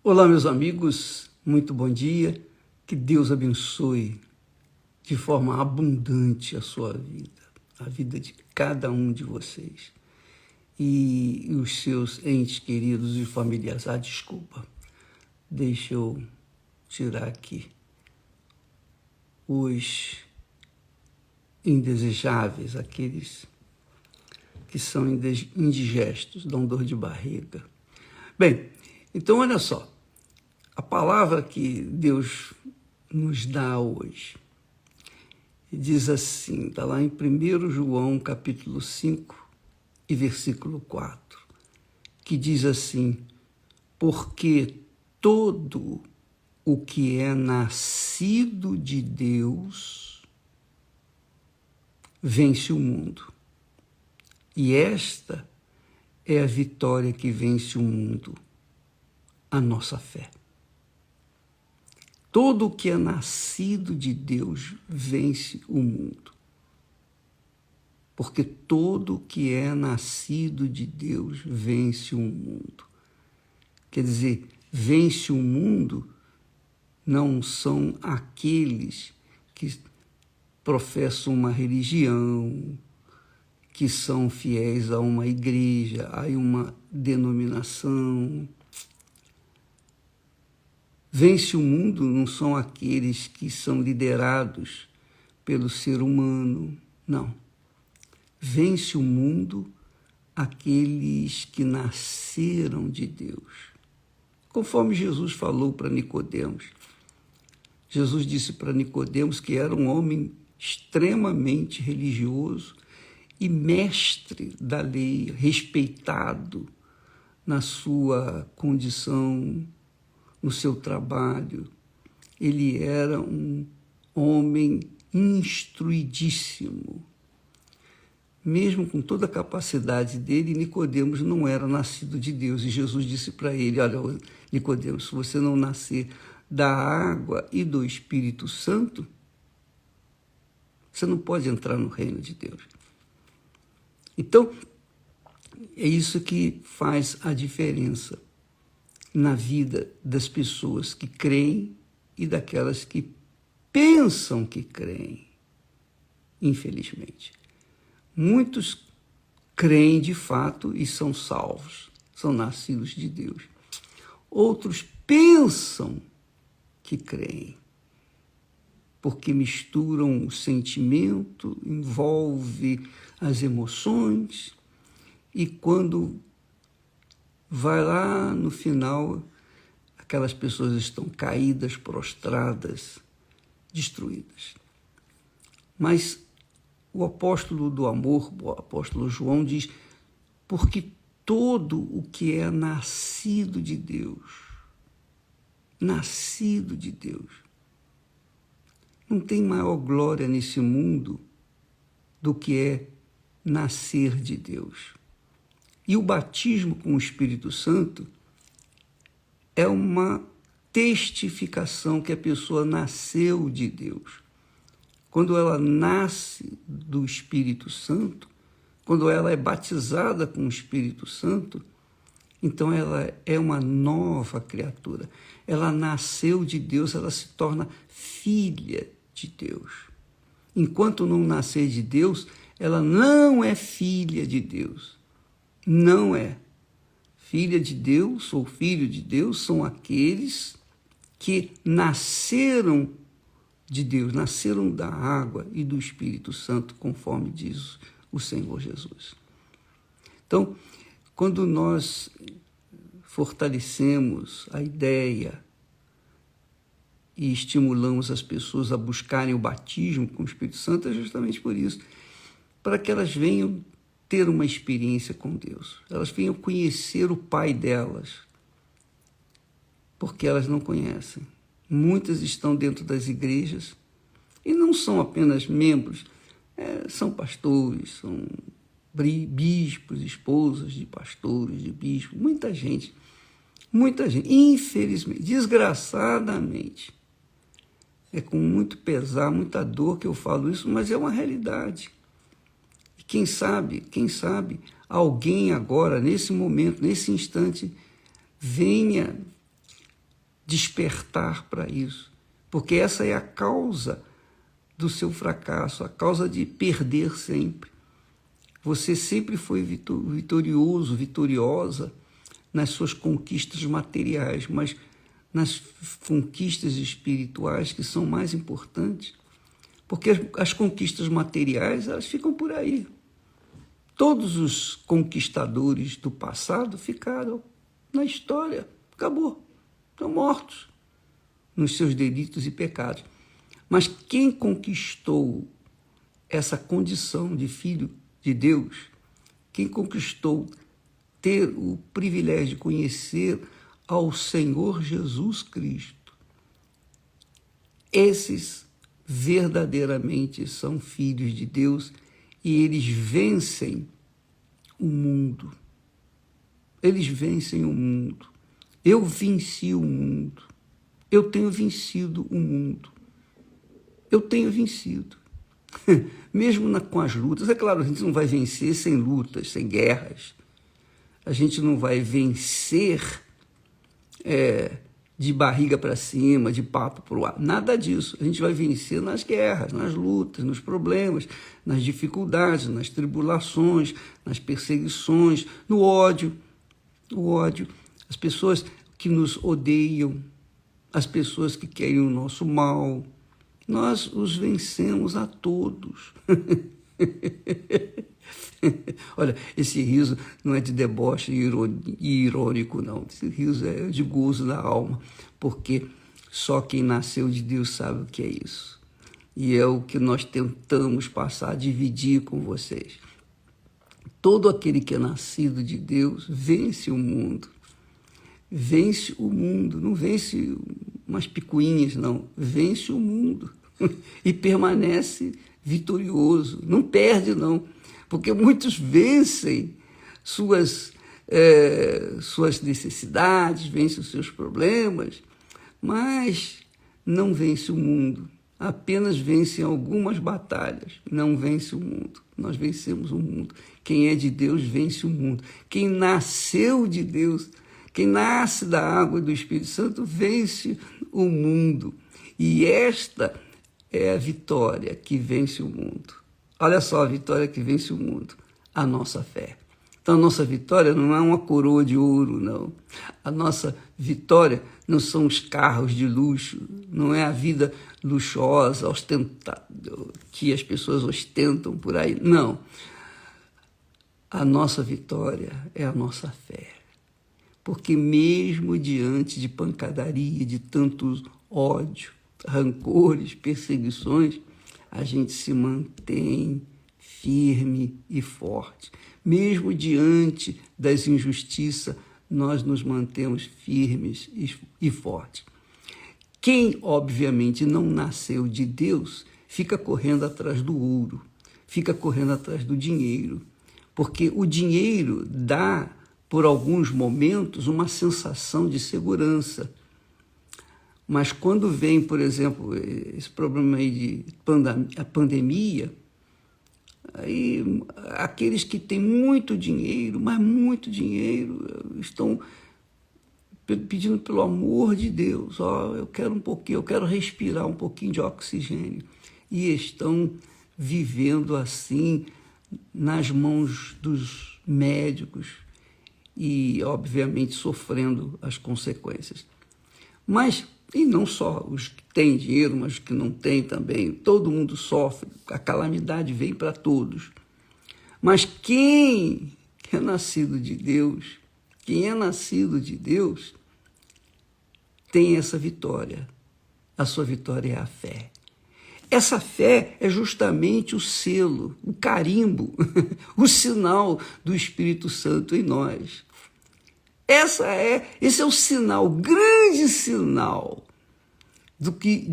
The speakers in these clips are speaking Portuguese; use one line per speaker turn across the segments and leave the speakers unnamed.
Olá, meus amigos, muito bom dia. Que Deus abençoe de forma abundante a sua vida, a vida de cada um de vocês e os seus entes queridos e familiares. Desculpa, deixa eu tirar aqui os indesejáveis, aqueles que são indigestos, dão dor de barriga. Bem, então olha só. A palavra que Deus nos dá hoje diz assim, está lá em 1 João capítulo 5 e versículo 4, que diz assim: porque todo o que é nascido de Deus vence o mundo. E esta é a vitória que vence o mundo, a nossa fé. Todo o que é nascido de Deus vence o mundo. Porque todo o que é nascido de Deus vence o mundo. Quer dizer, vence o mundo não são aqueles que professam uma religião, que são fiéis a uma igreja, a uma denominação. Vence o mundo não são aqueles que são liderados pelo ser humano, não. Vence o mundo aqueles que nasceram de Deus. Conforme Jesus falou para Nicodemos. Jesus disse para Nicodemos que era um homem extremamente religioso e mestre da lei, respeitado na sua condição, no seu trabalho. Ele era um homem instruidíssimo. Mesmo com toda a capacidade dele, Nicodemos não era nascido de Deus. E Jesus disse para ele: olha, Nicodemos, se você não nascer da água e do Espírito Santo, você não pode entrar no reino de Deus. Então, é isso que faz a diferença na vida das pessoas que creem e daquelas que pensam que creem, infelizmente. Muitos creem de fato e são salvos, são nascidos de Deus. Outros pensam que creem, porque misturam o sentimento, envolve as emoções, e quando vai lá no final, aquelas pessoas estão caídas, prostradas, destruídas. Mas o apóstolo do amor, o apóstolo João, diz: porque todo o que é nascido de Deus, não tem maior glória nesse mundo do que é nascer de Deus. E o batismo com o Espírito Santo é uma testificação que a pessoa nasceu de Deus. Quando ela nasce do Espírito Santo, quando ela é batizada com o Espírito Santo, então ela é uma nova criatura. Ela nasceu de Deus, ela se torna filha de Deus. Enquanto não nascer de Deus, ela não é filha de Deus. Não é. Filha de Deus ou filho de Deus são aqueles que nasceram de Deus, nasceram da água e do Espírito Santo, conforme diz o Senhor Jesus. Então, quando nós fortalecemos a ideia e estimulamos as pessoas a buscarem o batismo com o Espírito Santo, é justamente por isso, para que elas venham ter uma experiência com Deus. Elas venham conhecer o Pai delas, porque elas não conhecem. Muitas estão dentro das igrejas e não são apenas membros, são pastores, são bispos, esposas de pastores, de bispos, muita gente, infelizmente, desgraçadamente. É com muito pesar, muita dor que eu falo isso, mas é uma realidade. Quem sabe, alguém agora, nesse momento, nesse instante, venha despertar para isso, porque essa é a causa do seu fracasso, a causa de perder sempre. Você sempre foi vitorioso, vitoriosa nas suas conquistas materiais, mas nas conquistas espirituais que são mais importantes, porque as conquistas materiais, elas ficam por aí. Todos os conquistadores do passado ficaram na história, acabou, estão mortos nos seus delitos e pecados. Mas quem conquistou essa condição de filho de Deus, quem conquistou ter o privilégio de conhecer ao Senhor Jesus Cristo, esses verdadeiramente são filhos de Deus e eles vencem o mundo. Eles vencem o mundo. Eu venci o mundo. Eu tenho vencido o mundo. Eu tenho vencido. Mesmo com as lutas. É claro, a gente não vai vencer sem lutas, sem guerras. A gente não vai vencer de barriga para cima, de papo para o ar. Nada disso. A gente vai vencer nas guerras, nas lutas, nos problemas, nas dificuldades, nas tribulações, nas perseguições, no ódio. O ódio. As pessoas que nos odeiam, as pessoas que querem o nosso mal, nós os vencemos a todos. Olha, esse riso não é de deboche e irônico, não. Esse riso é de gozo da alma, porque só quem nasceu de Deus sabe o que é isso. E é o que nós tentamos passar, dividir com vocês. Todo aquele que é nascido de Deus vence o mundo. Vence o mundo, não vence umas picuinhas, não. Vence o mundo e permanece vitorioso. Não perde, não. Porque muitos vencem suas necessidades, vencem os seus problemas, mas não vence o mundo. Apenas vencem algumas batalhas, não vence o mundo. Nós vencemos o mundo. Quem é de Deus vence o mundo. Quem nasceu de Deus, quem nasce da água e do Espírito Santo, vence o mundo. E esta é a vitória que vence o mundo. Olha só a vitória que vence o mundo, a nossa fé. Então, a nossa vitória não é uma coroa de ouro, não. A nossa vitória não são os carros de luxo, não é a vida luxuosa, que as pessoas ostentam por aí. Não. A nossa vitória é a nossa fé. Porque mesmo diante de pancadaria, de tantos ódio, rancores, perseguições, a gente se mantém firme e forte. Mesmo diante das injustiças, nós nos mantemos firmes e fortes. Quem, obviamente, não nasceu de Deus, fica correndo atrás do ouro, fica correndo atrás do dinheiro, porque o dinheiro dá, por alguns momentos, uma sensação de segurança. Mas quando vem, por exemplo, esse problema aí de a pandemia, aí aqueles que têm muito dinheiro, mas muito dinheiro, estão pedindo pelo amor de Deus, eu quero um pouquinho, eu quero respirar um pouquinho de oxigênio. E estão vivendo assim, nas mãos dos médicos e, obviamente, sofrendo as consequências. Mas, e não só os que têm dinheiro, mas os que não têm também, todo mundo sofre, a calamidade vem para todos. Mas quem é nascido de Deus, tem essa vitória. A sua vitória é a fé. Essa fé é justamente o selo, o carimbo, o sinal do Espírito Santo em nós. Esse é o sinal, o grande sinal de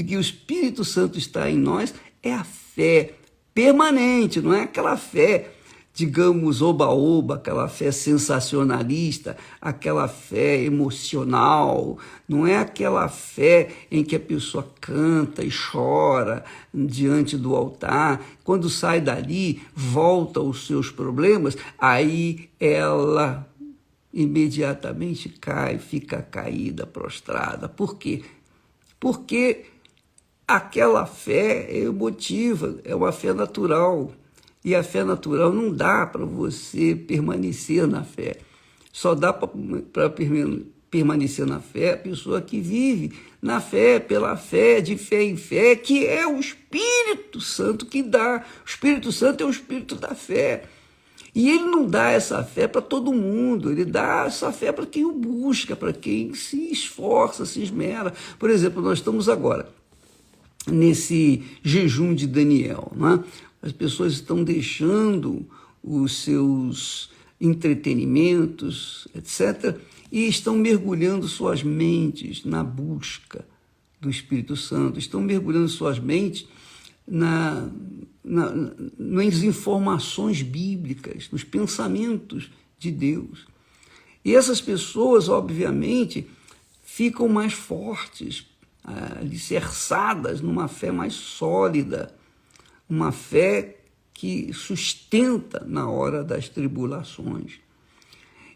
que o Espírito Santo está em nós, é a fé permanente, não é aquela fé, digamos, oba-oba, aquela fé sensacionalista, aquela fé emocional, não é aquela fé em que a pessoa canta e chora diante do altar, quando sai dali, volta aos seus problemas, aí ela imediatamente cai, fica caída, prostrada. Por quê? Porque aquela fé é emotiva, é uma fé natural. E a fé natural não dá para você permanecer na fé. Só dá para permanecer na fé a pessoa que vive na fé, pela fé, de fé em fé, que é o Espírito Santo que dá. O Espírito Santo é o Espírito da fé. E ele não dá essa fé para todo mundo, ele dá essa fé para quem o busca, para quem se esforça, se esmera. Por exemplo, nós estamos agora nesse jejum de Daniel, né? As pessoas estão deixando os seus entretenimentos, etc., e estão mergulhando suas mentes na busca do Espírito Santo, estão mergulhando suas mentes nas informações bíblicas, nos pensamentos de Deus. E essas pessoas, obviamente, ficam mais fortes, alicerçadas numa fé mais sólida, uma fé que sustenta na hora das tribulações.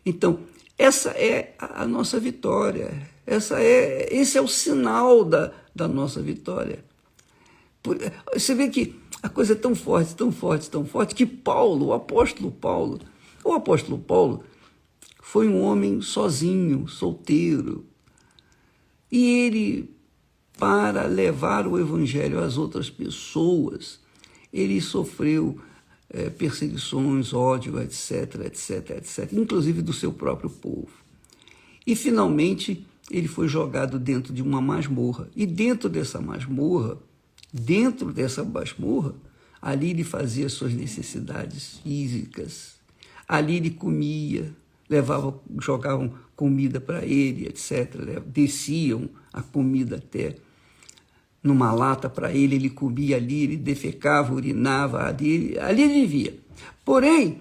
Então, essa é a nossa vitória, esse é o sinal da nossa vitória. Você vê que a coisa é tão forte, tão forte, tão forte, que o apóstolo Paulo foi um homem sozinho, solteiro, e ele, para levar o evangelho às outras pessoas, ele sofreu perseguições, ódio, etc., etc., etc., inclusive do seu próprio povo. E, finalmente, ele foi jogado dentro de uma masmorra. E dentro dessa masmorra, ali ele fazia suas necessidades físicas, ali ele comia, jogavam comida para ele, etc., desciam a comida até numa lata para ele, ele comia ali, ele defecava, urinava, ali ele vivia. Porém,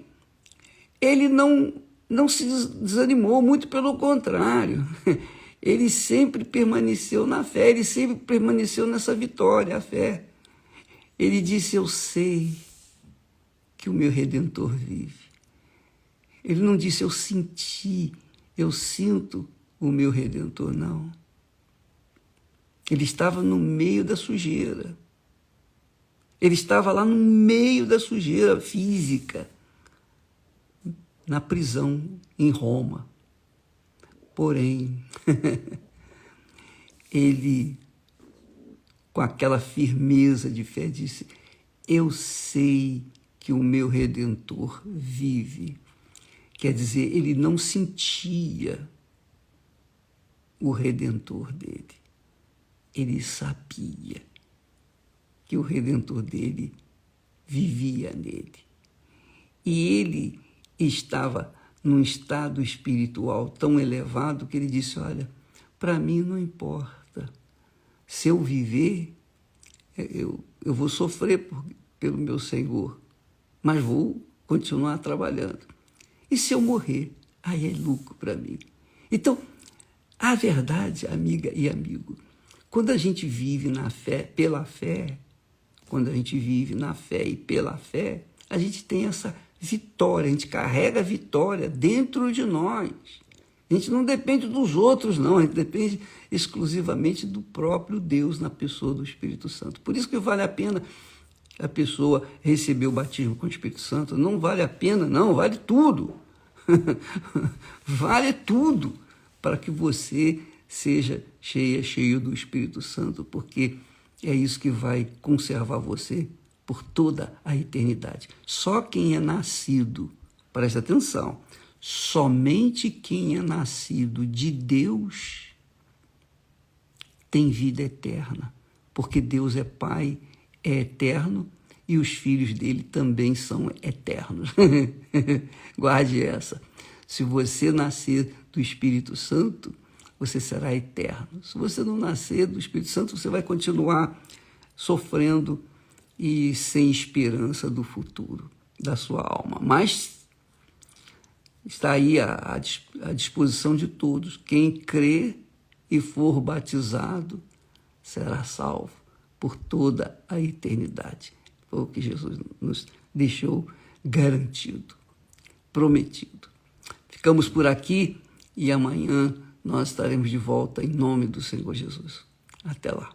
ele não se desanimou, muito pelo contrário. Ele sempre permaneceu na fé, ele sempre permaneceu nessa vitória, a fé. Ele disse, eu sei que o meu Redentor vive. Ele não disse, eu sinto o meu Redentor, não. Ele estava no meio da sujeira. Ele estava lá no meio da sujeira física, na prisão em Roma. Porém, ele, com aquela firmeza de fé, disse, eu sei que o meu Redentor vive. Quer dizer, ele não sentia o Redentor dele. Ele sabia que o Redentor dele vivia nele. E ele estava num estado espiritual tão elevado que ele disse, olha, para mim não importa. Se eu viver, eu vou sofrer pelo meu Senhor, mas vou continuar trabalhando. E se eu morrer, aí é lucro para mim. Então, a verdade, amiga e amigo, quando a gente vive na fé, pela fé, quando a gente vive na fé e pela fé, a gente tem essa vitória, a gente carrega a vitória dentro de nós. A gente não depende dos outros, não, a gente depende exclusivamente do próprio Deus na pessoa do Espírito Santo. Por isso que vale a pena a pessoa receber o batismo com o Espírito Santo. Não vale a pena, não, vale tudo. Vale tudo para que você seja cheio do Espírito Santo, porque é isso que vai conservar você por toda a eternidade. Só quem é nascido, presta atenção, somente quem é nascido de Deus tem vida eterna, porque Deus é Pai, é eterno, e os filhos dele também são eternos. Guarde essa. Se você nascer do Espírito Santo, você será eterno. Se você não nascer do Espírito Santo, você vai continuar sofrendo e sem esperança do futuro da sua alma. Mas está aí à disposição de todos. Quem crê e for batizado será salvo por toda a eternidade. Foi o que Jesus nos deixou garantido, prometido. Ficamos por aqui e amanhã nós estaremos de volta em nome do Senhor Jesus. Até lá.